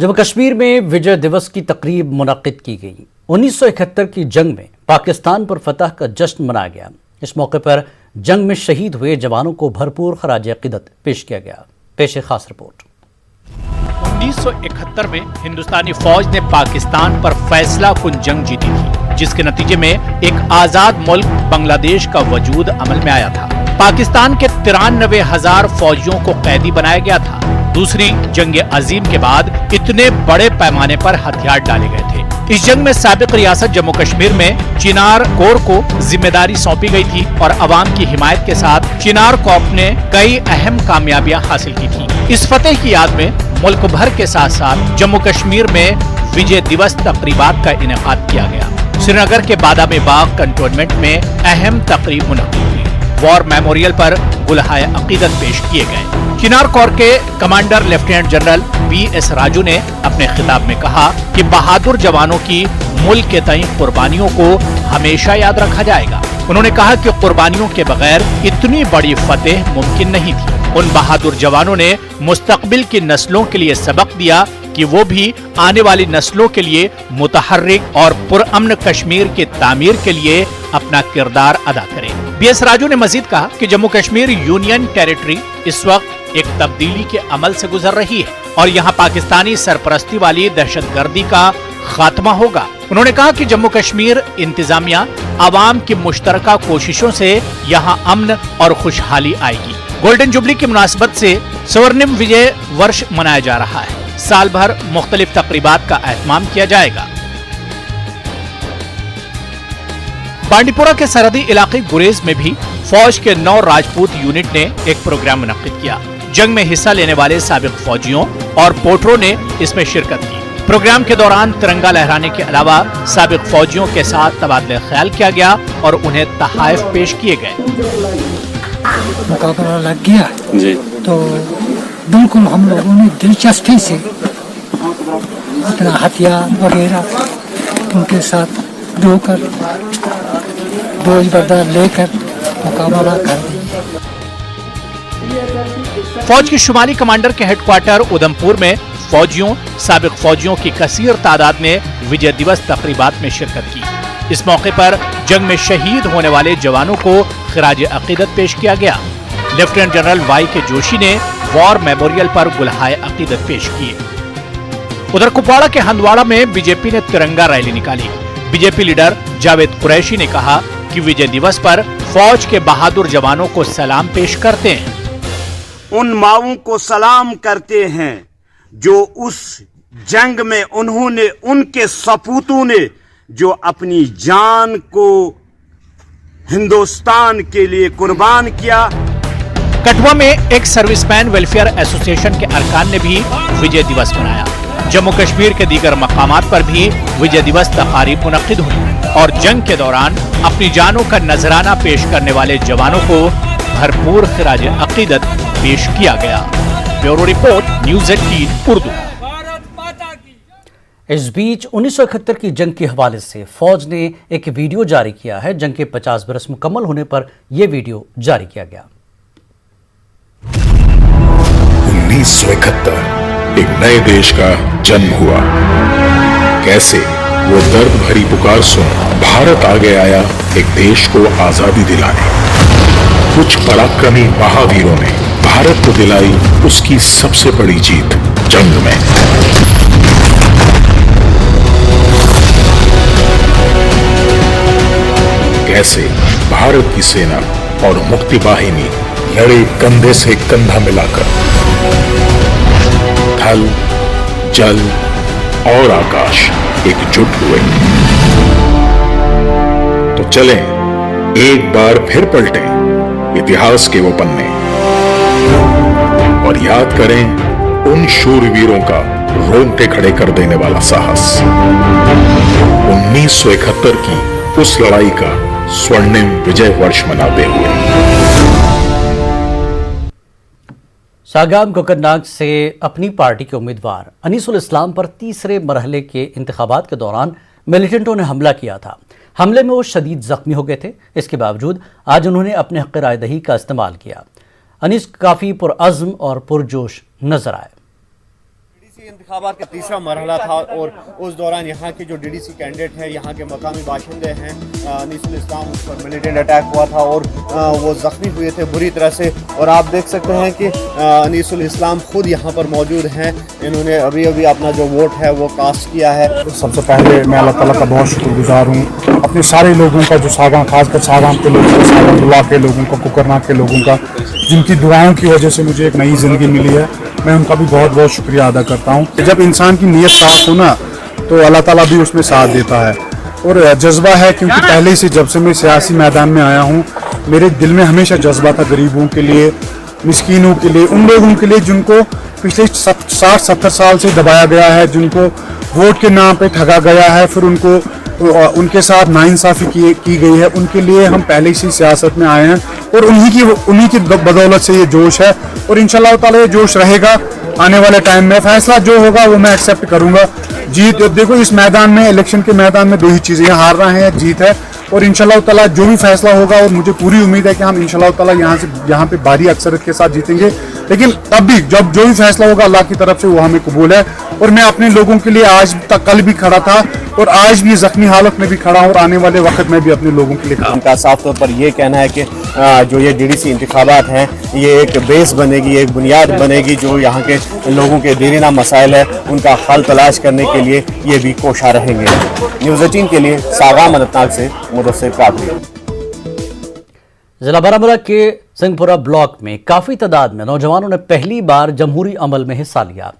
جموں کشمیر میں وجے دیوس کی تقریب منعقد کی گئی۔ 1971 کی جنگ میں پاکستان پر فتح کا جشن منایا گیا۔ اس موقع پر جنگ میں شہید ہوئے جوانوں کو بھرپور خراج عقیدت پیش کیا گیا۔ پیش خاص رپورٹ۔ 1971 میں ہندوستانی فوج نے پاکستان پر فیصلہ کن جنگ جیتی تھی، جس کے نتیجے میں ایک آزاد ملک بنگلہ دیش کا وجود عمل میں آیا تھا۔ پاکستان کے 93,000 فوجیوں کو قیدی بنایا گیا تھا۔ دوسری جنگ عظیم کے بعد اتنے بڑے پیمانے پر ہتھیار ڈالے گئے تھے۔ اس جنگ میں سابق ریاست جموں کشمیر میں چنار کور کو ذمہ داری سونپی گئی تھی اور عوام کی حمایت کے ساتھ چنار کارپ نے کئی اہم کامیابیاں حاصل کی تھی۔ اس فتح کی یاد میں ملک بھر کے ساتھ ساتھ جموں کشمیر میں وجے دیوس تقریبات کا انعقاد کیا گیا۔ سری نگر کے بادامی باغ کنٹونمنٹ میں اہم تقریب منعقد ہوئی۔ وار میموریل پر گلہائے عقیدت پیش کیے گئے۔ چنار کور کے commander lieutenant general B S Raju نے اپنے خطاب میں کہا کہ بہادر جوانوں کی ملک کے تئیں قربانیوں کو ہمیشہ یاد رکھا جائے گا۔ انہوں نے کہا کہ قربانیوں کے بغیر اتنی بڑی فتح ممکن نہیں تھی۔ ان بہادر جوانوں نے مستقبل کی نسلوں کے لیے سبق دیا کہ وہ بھی آنے والی نسلوں کے لیے متحرک اور پرامن کشمیر کی تعمیر کے لیے اپنا کردار ادا کریں۔ بی ایس راجو نے مزید کہا کہ جموں کشمیر یونین ٹیریٹری اس وقت ایک تبدیلی کے عمل سے گزر رہی ہے اور یہاں پاکستانی سرپرستی والی دہشت گردی کا خاتمہ ہوگا۔ انہوں نے کہا کہ جموں کشمیر انتظامیہ عوام کی مشترکہ کوششوں سے یہاں امن اور خوشحالی آئے گی۔ گولڈن جوبلی کی مناسبت سے سورنم وجے ورش منایا جا رہا ہے۔ سال بھر مختلف تقریبات کا اہتمام کیا جائے گا۔ بانڈی پورہ کے سرحدی علاقے گریز میں بھی فوج کے 9 راجپوت یونٹ نے ایک پروگرام منعقد کیا۔ جنگ میں حصہ لینے والے سابق فوجیوں اور پوٹروں نے اس میں شرکت کی۔ پروگرام کے دوران ترنگا لہرانے کے علاوہ سابق فوجیوں کے ساتھ تبادلہ خیال کیا گیا اور انہیں تحائف پیش کیے گئے۔ مقابلہ لگ گیا تو بالکل ہم لوگوں نے دلچسپی سے اپنا ہتھیار وغیرہ ان کے ساتھ ڈو کر بوجھ بردار لے کر مقابلہ کر دیا۔ فوج کی شمالی کمانڈر کے ہیڈ کوارٹر ادھمپور میں فوجیوں سابق فوجیوں کی کثیر تعداد نے وجے دیوس تقریبات میں شرکت کی۔ اس موقع پر جنگ میں شہید ہونے والے جوانوں کو خراج عقیدت پیش کیا گیا۔ لیفٹیننٹ جنرل وائی کے جوشی نے وار میموریل پر گلہائے عقیدت پیش کیے۔ ادھر کپواڑہ کے ہندواڑہ میں بی جے پی نے ترنگا ریلی نکالی۔ B J P leader Javed Qureshi نے کہا کہ وجے دیوس پر فوج کے بہادر جوانوں کو سلام پیش کرتے ہیں۔ ان ماؤں کو سلام کرتے ہیں جو اس جنگ میں انہوں نے ان کے سپوتوں نے جو اپنی جان کو ہندوستان کے لیے قربان کیا۔ کٹھوا میں ایک سروس مین ویلفیئر ایسوسی ایشن کے ارکان نے بھی وجے دیوس منایا۔ جموں کشمیر کے دیگر مقامات پر بھی وجے دیوس تقاریب منعقد ہوئی اور جنگ کے دوران اپنی جانوں کا نذرانہ پیش کرنے والے جوانوں کو بھرپور خراج عقیدت پیش کیا گیا۔ Bureau report news 18 Urdu. اس بیچ 1971 کی جنگ کے حوالے سے فوج نے ایک ویڈیو جاری کیا ہے۔ جنگ کے 50 برس مکمل ہونے پر یہ ویڈیو جاری کیا گیا۔ 1971 ایک نئے دیش کا جنم ہوا۔ کیسے وہ درد بھری پکار سن بھارت آگے آیا ایک دیش کو آزادی دلانے۔ کچھ پراکرمی مہاویروں نے بھارت کو دلائی اس کی سب سے بڑی جیت جنگ میں۔ کیسے بھارت کی سینا اور مکتی باہنی لڑے کندھے سے کندھا ملا کر۔ تھل، جل اور آکاش ایک جٹ ہوئے۔ تو چلیں ایک بار پھر پلٹیں اتہاس کے وہ پنے اور یاد کریں ان شور ویروں کا رونگٹے کھڑے کر دینے والا ساہس۔ 1971 کی اس لڑائی کا سورنم وجے ورش مناتے ہوئے۔ ساگام کوکرناگ سے اپنی پارٹی کے امیدوار انیس الاسلام پر تیسرے مرحلے کے انتخابات کے دوران ملیٹنٹوں نے حملہ کیا تھا۔ حملے میں وہ شدید زخمی ہو گئے تھے۔ اس کے باوجود آج انہوں نے اپنے حق رائے دہی کا استعمال کیا۔ انیس کافی پرعزم اور پرجوش نظر آئے۔ इंतखाबात का तीसरा मरहला था और उस दौरान यहाँ के जो डीडीसी कैंडिडेट हैं, यहाँ के मकामी बाशिंदे हैं, अनीसुल इस्लाम उस पर मिलिटेंट अटैक हुआ था और वो ज़ख्मी हुए थे बुरी तरह से। और आप देख सकते हैं कि अनीसुल इस्लाम खुद यहाँ पर मौजूद हैं, इन्होंने अभी अभी अपना जो वोट है वो कास्ट किया है। सबसे पहले मैं अल्लाह ताला का बहुत शुक्रगुजार हूँ अपने सारे लोगों का, जो सागाम, खासकर सागाम के लोगों का, सागाम ब्लॉक के लोगों का, कुकरनाग के लोगों का, जिनकी दुआओं की वजह से मुझे एक नई ज़िंदगी मिली है। मैं उनका भी बहुत बहुत शुक्रिया अदा करता हूँ। जब इंसान की नीयत साफ हो ना तो अल्लाह ताला भी उसमें साथ देता है। और जज्बा है, क्योंकि पहले से जब से मैं सियासी मैदान में आया हूँ मेरे दिल में हमेशा जज्बा था गरीबों के लिए, मिस्कीनों के लिए, उन लोगों के लिए जिनको पिछले 60-70 साल से दबाया गया है, जिनको वोट के नाम पे ठगा गया है, फिर उनके साथ नाइंसाफ़ी की गई है। उनके लिए हम पहले से सियासत में आए हैं और उन्हीं की बदौलत से ये जोश है और इंशाल्लाह ताला ये जोश रहेगा। आने वाले टाइम में फैसला जो होगा वो मैं एक्सेप्ट करूंगा। जीत, देखो इस मैदान में, इलेक्शन के मैदान में दो ही चीज़ें, हारना है, जीत है। और इंशाल्लाह ताला जो भी फैसला होगा, और मुझे पूरी उम्मीद है कि हम इंशाल्लाह ताला यहाँ पे भारी अक्सरियत के साथ जीतेंगे। लेकिन तब भी जब जो भी फैसला होगा अल्लाह की तरफ से वो हमें कबूल है। और मैं अपने लोगों के लिए आज तक, कल भी खड़ा था और आज भी ज़ख्मी हालत में भी खड़ा हूँ और आने वाले वक्त में भी अपने लोगों के लिए खड़ा हूँ। उनका साफ तौर पर ये कहना है कि जो ये डीडीसी इंतखाबात हैं ये एक बेस बनेगी, एक बुनियाद बनेगी जो यहाँ के लोगों के देरीना मसाइल है उनका हल तलाश करने के लिए ये भी कोशा रहेंगे। न्यूज़ 18 के लिए सागाम अनंतनाग से मुदस्सिर कादरी। जिला बारामूला के सिंहपुरा ब्लॉक में काफी तादाद में नौजवानों ने पहली बार जमहूरी अमल में हिस्सा लिया।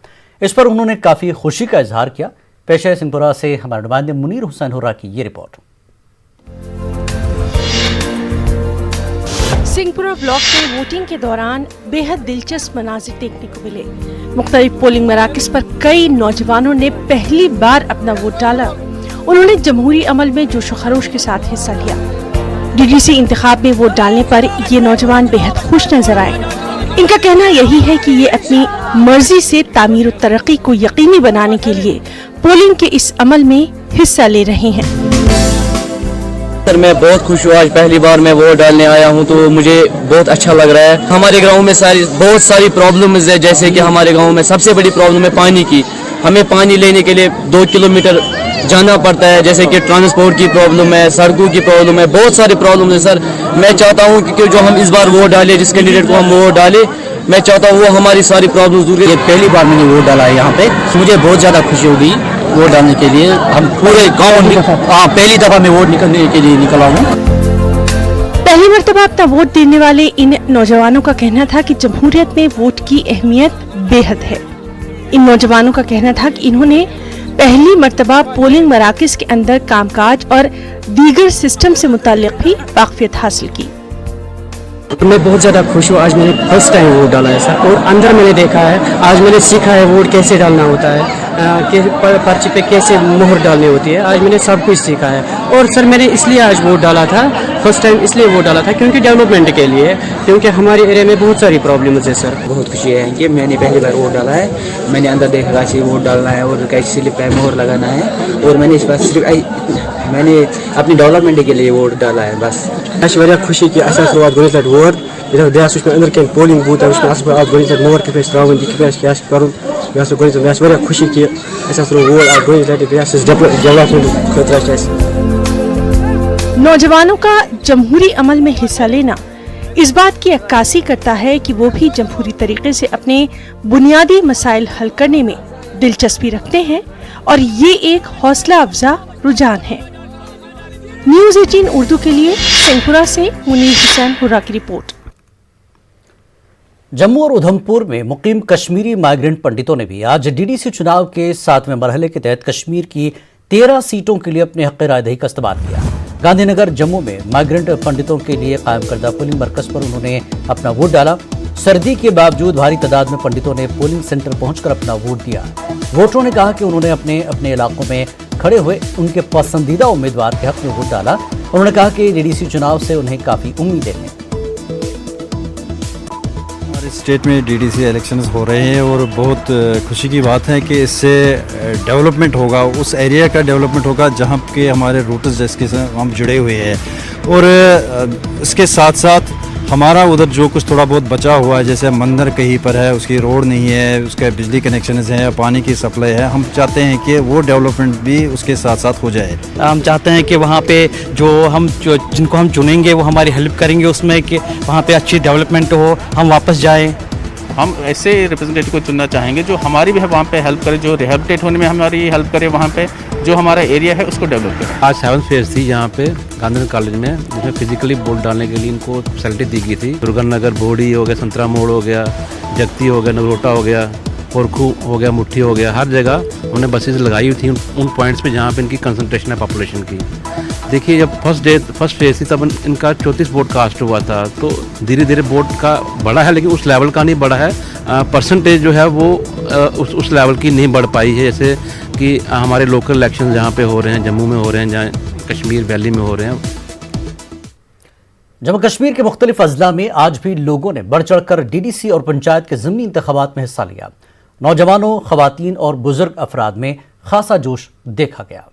इस पर उन्होंने काफी खुशी का इजहार किया। पेश है सिंहपुरा से हमारे नुमाइंदे मुनीर हुसैन हुर्रा की ये रिपोर्ट। सिंहपुरा ब्लॉक में वोटिंग के दौरान बेहद दिलचस्प मनाजिर देखने को मिले। मुख्तलिफ पोलिंग मराकज़ पर कई नौजवानों ने पहली बार अपना वोट डाला। उन्होंने जमहूरी अमल में जोश खरोश के साथ हिस्सा लिया। डीडीसी इंतखाब में वोट डालने पर ये नौजवान बेहद खुश नजर आए। इनका कहना यही है कि ये अपनी मर्जी से तामीर और तरक्की को यकीनी बनाने के लिए पोलिंग के इस अमल में हिस्सा ले रहे हैं। सर मैं बहुत खुश हूँ, आज पहली बार मैं वोट डालने आया हूँ तो मुझे बहुत अच्छा लग रहा है। हमारे गांव में बहुत सारी प्रॉब्लम्स है, जैसे कि हमारे गांव में सबसे बड़ी प्रॉब्लम है पानी की। हमें पानी लेने के लिए 2 किलोमीटर जाना पड़ता है, जैसे कि ट्रांसपोर्ट की प्रॉब्लम है, सड़कों की प्रॉब्लम है, बहुत सारी प्रॉब्लम है। सर मैं चाहता हूँ कि जो हम इस बार वोट डाले, जिस कैंडिडेट को हम वोट डाले, मैं चाहता हूँ वो हमारी सारी प्रॉब्लम दूर करे। पहली बार मैंने वोट डाला है यहाँ पे, मुझे बहुत ज़्यादा खुशी होगी वोट डालने के लिए। हम पूरे गाँव पहली दफ़ा मैं वोट निकलने के लिए निकला हूँ। पहली मर्तबा अपना वोट देने वाले इन नौजवानों का कहना था कि जमहूरियत में वोट की अहमियत बेहद है। इन नौजवानों का कहना था कि इन्होंने पहली मर्तबा पोलिंग मराकज़ के अंदर कामकाज और दीगर सिस्टम से मुताल्लिक भी वाक़फियत हासिल की। मैं बहुत ज़्यादा खुश हूँ, आज मैंने फर्स्ट टाइम वोट डाला है सर। और अंदर मैंने देखा है, आज मैंने सीखा है वोट कैसे डालना होता है, कि पर्ची पे कैसे मोहर डालनी होती है। आज मैंने सब कुछ सीखा है। और सर मैंने इसलिए आज वोट डाला था, फर्स्ट टाइम इसलिए वोट डाला था क्योंकि डेवलपमेंट के लिए, क्योंकि हमारे एरिया में बहुत सारी प्रॉब्लम्स है सर। बहुत खुशी है कि मैंने पहली बार वोट डाला है। मैंने अंदर देखा कैसे वोट डालना है और कैसे स्लिप पे मोहर लगाना है, और मैंने इस बार सिर्फ मैंने अपनी डेवलपमेंट के लिए वोट डाला है बस। खुशी की असास वोट अंदर के पोलिंग बूथ मोहर खुशी की नौजवानों का जमहूरी अमल में हिस्सा लेना इस बात की अक्कासी करता है कि वो भी जमहूरी तरीके से अपने बुनियादी मसाइल हल करने में दिलचस्पी रखते हैं, और ये एक हौसला अफजा रुझान है। न्यूज़ 18 उर्दू के लिए सिंहपुरा से मुनीर हुसैन हुर्रा की रिपोर्ट। जम्मू और उधमपुर में मुकीम कश्मीरी माइग्रेंट पंडितों ने भी आज डीडीसी चुनाव के 7वें मरहले के तहत कश्मीर की 13 सीटों के लिए अपने हक़ रायदही का इस्तेमाल किया। गांधीनगर जम्मू में माइग्रेंट पंडितों के लिए कायम करदा पोलिंग मरकज पर उन्होंने अपना वोट डाला। सर्दी के बावजूद भारी तादाद में पंडितों ने पोलिंग सेंटर पहुंचकर अपना वोट दिया। वोटरों ने कहा कि उन्होंने अपने अपने इलाकों में खड़े हुए उनके पसंदीदा उम्मीदवार के हक में वोट डाला। उन्होंने कहा कि डीडीसी चुनाव से उन्हें काफ़ी उम्मीदें हैं। हमारे स्टेट में डीडीसी इलेक्शंस हो रहे हैं और बहुत खुशी की बात है कि इससे डेवलपमेंट होगा, उस एरिया का डेवलपमेंट होगा जहां के हमारे रूट्स जिसके साथ हम जुड़े हुए हैं। और इसके साथ साथ हमारा उधर जो कुछ थोड़ा बहुत बचा हुआ है, जैसे मंदिर कहीं पर है, उसकी रोड नहीं है, उसका बिजली कनेक्शन है, पानी की सप्लाई है, हम चाहते हैं कि वो डेवलपमेंट भी उसके साथ साथ हो जाए। हम चाहते हैं कि वहाँ पे जिनको हम चुनेंगे वो हमारी हेल्प करेंगे उसमें, कि वहाँ पे अच्छी डेवलपमेंट हो, हम वापस जाएं। हम ऐसे रिप्रेजेंटेटिव को चुनना चाहेंगे जो हमारी भी वहाँ पे हेल्प करे, जो रिहेबिलिटेट होने में हमारी हेल्प करे, वहाँ पे जो हमारा एरिया है उसको डेवलप करे। आज 7th फेज थी यहाँ पे गांधी कॉलेज में, जिसमें फिजिकली वोट डालने के लिए इनको फैसिलिटी दी गई थी। दुर्गानगर, बोड़ी हो गया, संतरा मोड़ हो गया, जगती हो गया, नगरोटा हो गया, पोरखू हो गया, मुट्ठी हो गया, हर जगह उन्होंने बसेज लगाई हुई थी उन पॉइंट्स पे जहाँ पे इनकी कंसंट्रेशन है पॉपुलेशन की। देखिए जब फर्स्ट फेज थी तब इनका 34 वोट कास्ट हुआ था, तो धीरे धीरे वोट का बढ़ा है, लेकिन उस लेवल का नहीं बढ़ा है। परसेंटेज जो है वो उस लेवल की नहीं बढ़ पाई है, जैसे कि हमारे लोकल इलेक्शन जहाँ पे हो रहे हैं, जम्मू में हो रहे हैं, जहाँ कश्मीर वैली में हो रहे हैं। जम्मू कश्मीर के मुख्तलिफ अजला में आज भी लोगों ने बढ़ चढ़ कर DDC और पंचायत के ज़िमनी इंतखाबात में हिस्सा लिया। नौजवानों, खवातीन और बुजुर्ग अफराद में खासा जोश देखा गया।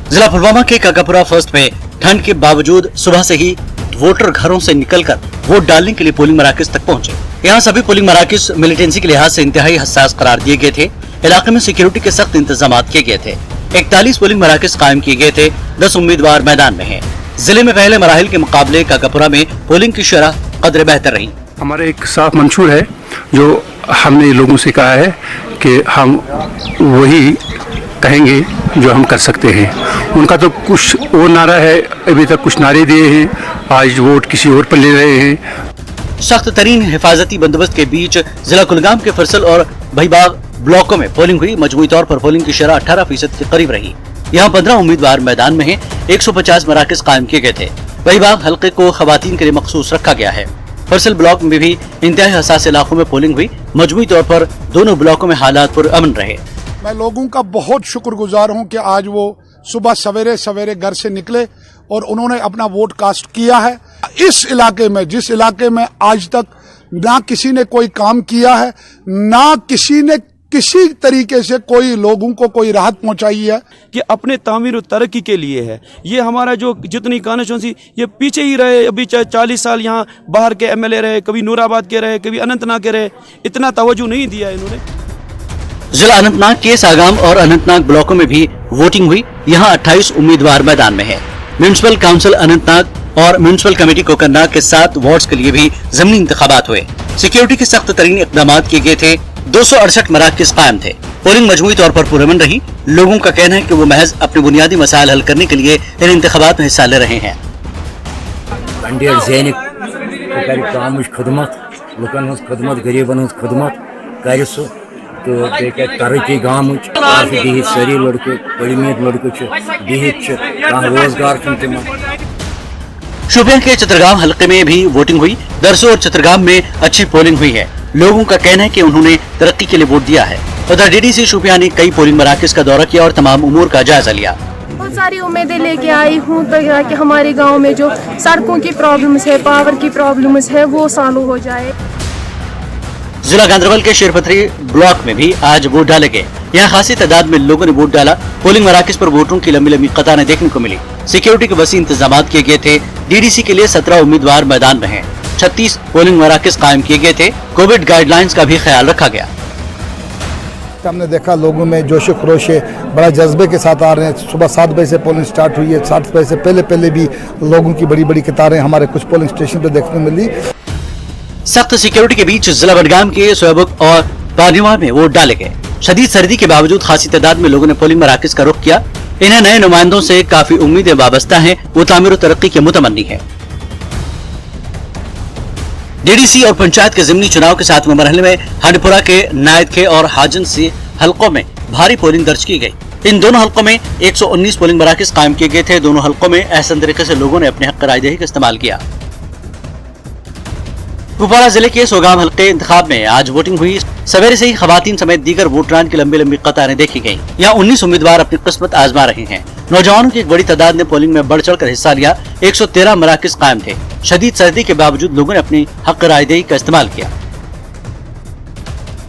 जिला पुलवामा के काकापुरा फर्स्ट में ठंड के बावजूद सुबह से ही वोटर घरों से निकलकर वोट डालने के लिए पोलिंग मराकज तक पहुंचे। यहाँ सभी पोलिंग मराकज मिलिटेंसी के लिहाज से इंतहाई हसास करार दिए गए थे। इलाके में सिक्योरिटी के सख्त इंतजाम किए गए थे। 41 पोलिंग मराकज कायम किए गए थे। 10 उम्मीदवार मैदान में हैं। जिले में पहले मराहिल के मुकाबले काकापुरा में पोलिंग की शरह कदर बेहतर रही। हमारा एक साफ मंशूर है जो हमने लोगों से कहा है कि हम वही कहेंगे जो हम कर सकते हैं। उनका तो कुछ और नारा है, अभी तक कुछ नारे दिए हैं, आज वोट किसी और पर ले रहे हैं। सख्त तरीन हिफाजती बंदोबस्त के बीच जिला कुलगाम के फरसल और भईबाग ब्लॉकों में पोलिंग हुई। मजमूई तौर पर पोलिंग की शरह 18% के करीब रही। यहाँ 15 उम्मीदवार मैदान में हैं। 150 मराकज कायम किए गए थे। भईबाग हल्के को खवातीन के लिए मखसूस रखा गया है। फरसल ब्लॉक में भी इंतहाई हसास इलाकों में पोलिंग हुई। मजमूई तौर पर दोनों ब्लॉकों में हालात पुरअमन रहे। मैं लोगों का बहुत शुक्रगुजार हूं कि आज वो सुबह सवेरे सवेरे घर से निकले और उन्होंने अपना वोट कास्ट किया है। इस इलाके में, जिस इलाके में आज तक ना किसी ने कोई काम किया है, ना किसी ने किसी तरीके से कोई लोगों को कोई राहत पहुंचाई है, कि अपने तामीर और तरक्की के लिए है। ये हमारा जो जितनी कॉन्स्टिट्यूंसी ये पीछे ही रहे, अभी 40 साल यहाँ बाहर के MLA रहे, कभी नूराबाद के रहे, कभी अनंतनाग के रहे, इतना तवज्जो नहीं दिया इन्होंने। जिला अनंतनाग के सागाम और अनंतनाग ब्लॉकों में भी वोटिंग हुई। यहाँ 28 उम्मीदवार मैदान में हैं। म्यूनिसिपल काउंसिल अनंतनाग और म्यूनिसिपल कमेटी कोकरनाग के 7 वार्ड्स के लिए भी ज़मीनी इंतखाबात हुए। सिक्योरिटी के सख्त तरीन इक़दाम किए गए थे। 268 मराकज़ कायम थे। पोलिंग मजमूई तौर पर पुरअमन रही। लोगों का कहना है कि वो महज अपने बुनियादी मसाइल हल करने के लिए इन इंतखाबात में हिस्सा ले रहे हैं। तो तरक्की गाँव बिहित सारी लड़के पढ़मित लड़के रोजगार। शोपियां के चतरगाम हलके में भी वोटिंग हुई। दरसो और चतरगाम में अच्छी पोलिंग हुई है। लोगों का कहना है कि उन्होंने तरक्की के लिए वोट दिया है। उधर DDC शोपियां ने कई पोलिंग मराकज का दौरा किया और तमाम उमूर का जायजा लिया। बहुत सारी उम्मीदें लेके आई हूँ तो कि हमारे गाँव में जो सड़कों की प्रॉब्लम्स है, पावर की प्रॉब्लम्स है, वो सॉल्व हो जाए। जिला गांधरबल के शेरपथरी ब्लॉक में भी आज वोट डाले गए। यहाँ खासी तादाद में लोगों ने वोट डाला। पोलिंग मराकज पर वोटरों की लंबी लंबी कतारें देखने को मिली। सिक्योरिटी के वसी इंतजाम किए गए थे। DDC के लिए 17 उम्मीदवार मैदान में हैं। 36 पोलिंग मराकज कायम किए गए थे। कोविड गाइडलाइंस का भी ख्याल रखा गया। हमने देखा लोगों में जोश खरोश है, बड़ा जज्बे के साथ आ रहे हैं। सुबह 7 बजे से पोलिंग स्टार्ट हुई है। 7 बजे से पहले भी लोगों की बड़ी बड़ी कतारें हमारे कुछ पोलिंग स्टेशन पे देखने मिली। सख्त सिक्योरिटी के बीच जिला बडगाम के सोयाबुक और पानीवार में वोट डाले गए। शदीद सर्दी के बावजूद खासी तादाद में लोगों ने पोलिंग मराकज का रुख किया। इन्हें नए नुमाइंदों से काफी उम्मीदें वाबस्ता हैं। वो तामीर और तरक्की के मुतमन्नी है। DDC और पंचायत के ज़िमनी चुनाव के 7वें मरहले में हांडीपुरा के नायदखे और हाजनसी हलकों में भारी पोलिंग दर्ज की गई। इन दोनों हलकों में 119 पोलिंग मराकज कायम किए गए थे। दोनों हलकों में एहसन तरीके से लोगों ने अपने हक रायदही का इस्तेमाल किया। कुपवाड़ा जिले के सोगाम हल्के इंतखाब में आज वोटिंग हुई। सवेरे से ही खवातीन समेत दीगर वोटरान की लंबी लंबी कतारें देखी गयी। यहाँ 19 उम्मीदवार अपनी किस्मत आजमा रहे हैं। नौजवानों की एक बड़ी तादाद ने पोलिंग में बढ़ चढ़ कर हिस्सा लिया। 113 मराकज कायम थे। शदीद सर्दी के बावजूद लोगों ने अपनी हक रायदही का इस्तेमाल किया।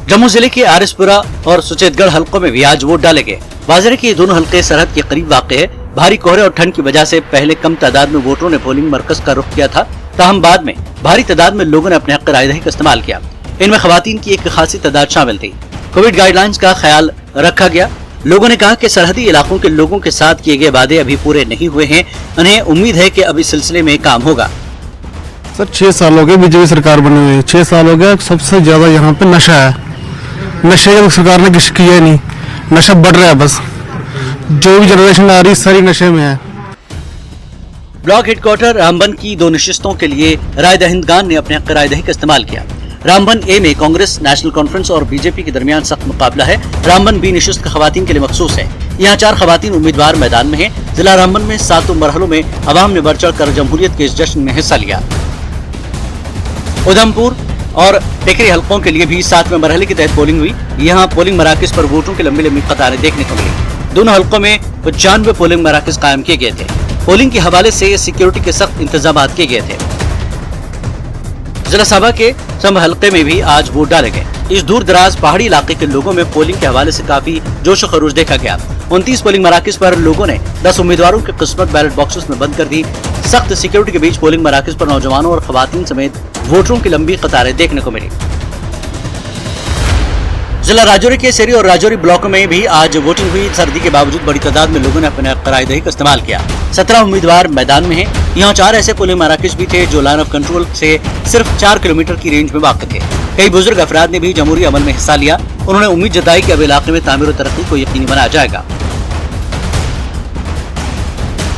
जम्मू जिले के आरिसपुरा और सुचेतगढ़ हलकों में भी आज वोट डाले गए। वाज़ेह है कि ये दोनों हलके सरहद के करीब वाक़े है। भारी कोहरे और ठंड की वजह से पहले कम तादाद में वोटरों ने पोलिंग मरकज का रुख किया था, ताहम बाद में भारी तादाद में लोगों ने अपने हक रायदही का इस्तेमाल किया। इनमें खवातीन की एक खासी तादाद शामिल थी। कोविड गाइडलाइंस का ख्याल रखा गया। लोगों ने कहा कि सरहदी इलाकों के लोगों के साथ किए गए वादे अभी पूरे नहीं हुए हैं। उन्हें उम्मीद है कि अब इस सिलसिले में काम होगा। सर 6 साल हो गए बीजेपी सरकार बने हुए, 6 साल हो गया। सबसे ज्यादा यहाँ पे नशा है। नशे का सरकार ने कुछ किया नहीं, नशा बढ़ रहा है। बस जो भी जनरेशन आ रही है सारी नशे में है। ब्लॉक हेडक्वार्टर रामबन की 2 नशिस्तों के लिए राय दहिंदगान ने अपने हक रायदही का इस्तेमाल किया। रामबन ए में कांग्रेस, नेशनल कॉन्फ्रेंस और बीजेपी के दरमियान सख्त मुकाबला है। रामबन बी नशिस्त खवातीन के लिए मखसूस है। यहाँ 4 खवातीन उम्मीदवार मैदान में हैं। जिला रामबन में 7 मरहलों में अवाम ने बढ़ चढ़ कर जमहूरियत के इस जश्न में हिस्सा लिया। उधमपुर और टेकरी हलकों के लिए भी 7वें मरहले के तहत पोलिंग हुई। यहाँ पोलिंग मराकज पर वोटों की लंबी लंबी कतारें देखने को मिली। दोनों हलकों में 95 पोलिंग मराकज कायम किए गए थे। पोलिंग के हवाले से सिक्योरिटी के सख्त इंतजाम किए गए थे। जिला साबा के सम हलके में भी आज वोट डाले गए। इस दूर दराज पहाड़ी इलाके के लोगों में पोलिंग के हवाले से काफी जोश व खरोश देखा गया। 29 पोलिंग मराकज पर लोगों ने 10 उम्मीदवारों की किस्मत बैलेट बॉक्सेस में बंद कर दी। सख्त सिक्योरिटी के बीच पोलिंग मराकज पर नौजवानों और खवातीन समेत वोटरों की लंबी कतारें देखने को मिली। जिला राजौरी के सेरी और राजौरी ब्लॉकों में भी आज वोटिंग हुई। सर्दी के बावजूद बड़ी तादाद में लोगों ने अपने हक रायदही का इस्तेमाल किया। 17 उम्मीदवार मैदान में हैं। यहाँ 4 ऐसे पोलिंग मराकज भी थे जो लाइन ऑफ कंट्रोल से सिर्फ 4 किलोमीटर की रेंज में वाक़ थे। कई बुजुर्ग अफराद ने भी जमहूरी अमल में हिस्सा लिया। उन्होंने उम्मीद जताई कि अब इलाके में तामीर और तरक्की को यकीनी बनाया जाएगा।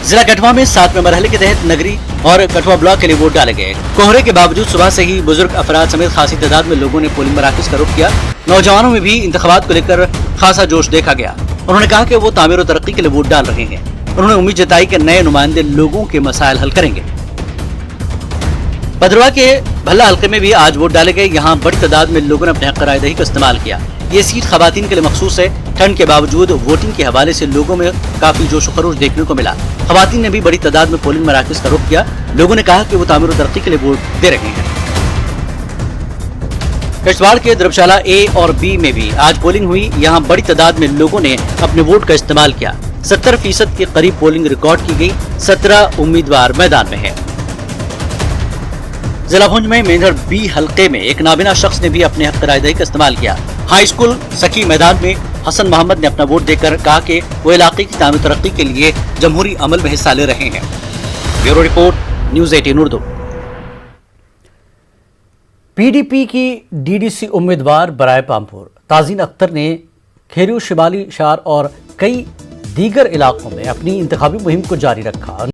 जिला कठुआ में 7वें मरहले के तहत नगरी और कठुआ ब्लॉक के लिए वोट डाले गए। कोहरे के बावजूद सुबह से ही बुजुर्ग अफराद समेत खासी तादाद में लोगों ने पोलिंग मराकज का रुख किया। नौजवानों में भी इंतखाबात को लेकर खासा जोश देखा गया। उन्होंने कहा कि वो तामीर और तरक्की के लिए वोट डाल रहे हैं। उन्होंने उम्मीद जताई कि नए नुमाइंदे लोगों के मसाइल हल करेंगे। भद्रवा के भल्ला हल्के में भी आज वोट डाले गए। यहाँ बड़ी तादाद में लोगों ने अपने हक रायदही का इस्तेमाल किया। ये सीट खवातीन के लिए मखसूस है। ठंड के बावजूद वोटिंग के हवाले से लोगों में काफी जोश खरोश देखने को मिला। खवातीन ने भी बड़ी तादाद में पोलिंग मराकज का रुख किया। लोगों ने कहा कि वो तामीर और तरक्की के लिए वोट दे रहे हैं। किश्तवाड़ के द्रबशाला ए और बी में भी आज पोलिंग हुई। यहाँ बड़ी तादाद में लोगों ने अपने वोट का इस्तेमाल किया। 70% के करीब पोलिंग रिकॉर्ड की गई। 17 उम्मीदवार मैदान में हैं। जिला भुंज में मेंढर बी हल्के में एक नाबिना शख्स ने भी अपने हक रायदही का इस्तेमाल किया। हाई स्कूल सखी मैदान में हसन मोहम्मद ने अपना वोट देकर कहा कि वो इलाके की तामीर तरक्की के लिए जमहूरी अमल में हिस्सा ले रहे हैं। Bureau report, news 18 Urdu. PDP की डीडीसी उम्मीदवार बराए पामपुर ताजीन अख्तर ने खेरियो, शिमाली शार और कई दीगर इलाकों में अपनी इंतखाबी मुहिम को जारी रखा।